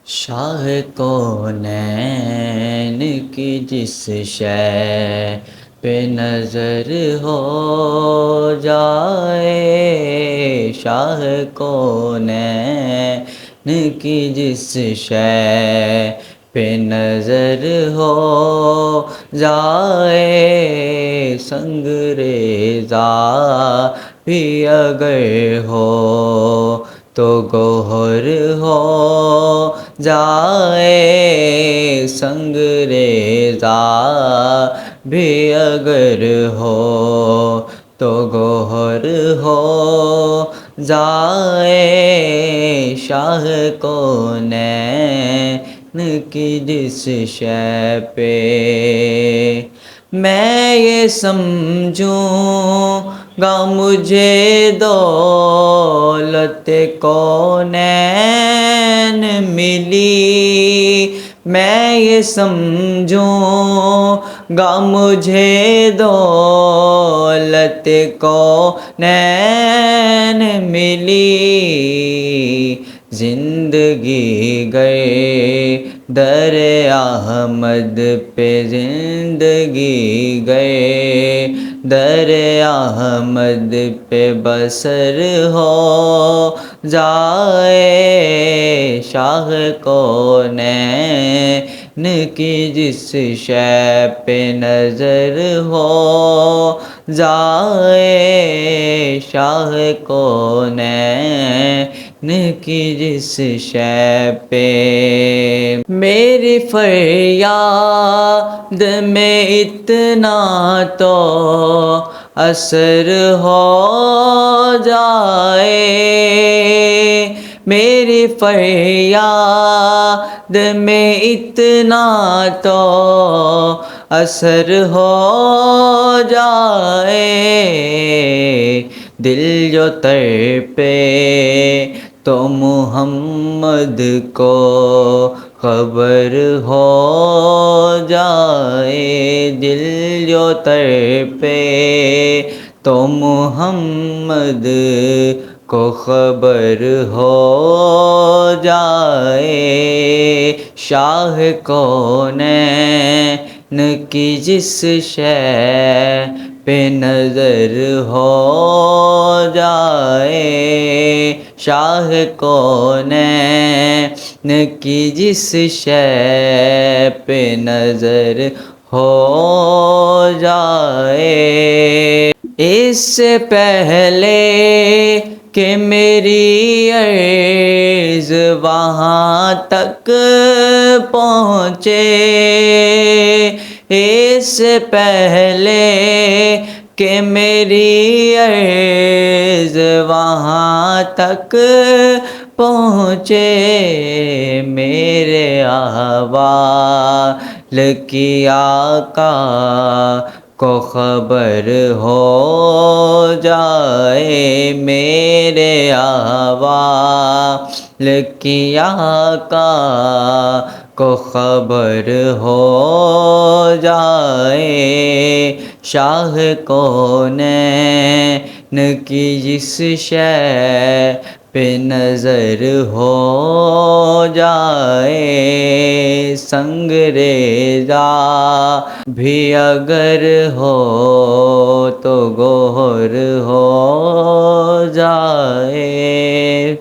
شاہ کونین کی جس شے پہ نظر ہو جائے، شاہ کونین کی جس شے پہ نظر ہو جائے، سنگ ریزہ بھی اگر ہو تو گوہر ہو جائے، سنگ ریزہ بھی اگر ہو تو گوہر ہو جائے، شاہ کونین کی جس شے پہ میں یہ سمجھوں گا مجھے دولت کونین ملی، میں یہ سمجھوں گا مجھے دولت کونین ملی، زندگی گئے در احمد پہ، زندگی گئے در احمد پہ بسر ہو جائے، شاہ کونین کی جس شے پہ نظر ہو جائے، شاہ کونین کی جس شے پہ میری فریاد میں اتنا تو اثر ہو جائے، میری فریاد میں اتنا تو اثر ہو جائے، دل جو تڑپے تو محمد کو خبر ہو جائے، دل جو تڑپے تو محمد کو خبر ہو جائے، شاہ کونین کی جس شے پہ نظر ہو جائے، شاہ کونین کی جس شے پہ نظر ہو جائے، اس سے پہلے کہ میری عرض وہاں تک پہنچے، اس سے پہلے کہ میری عرض وہاں تک پہنچے، میرے احوال کی آقا کو خبر ہو جائے، میرے احوال کی آقا کو خبر ہو جائے، شاہ کونین کی جس شے پہ نظر ہو جائے، سنگ ریزہ بھی اگر ہو تو گوہر ہو جائے۔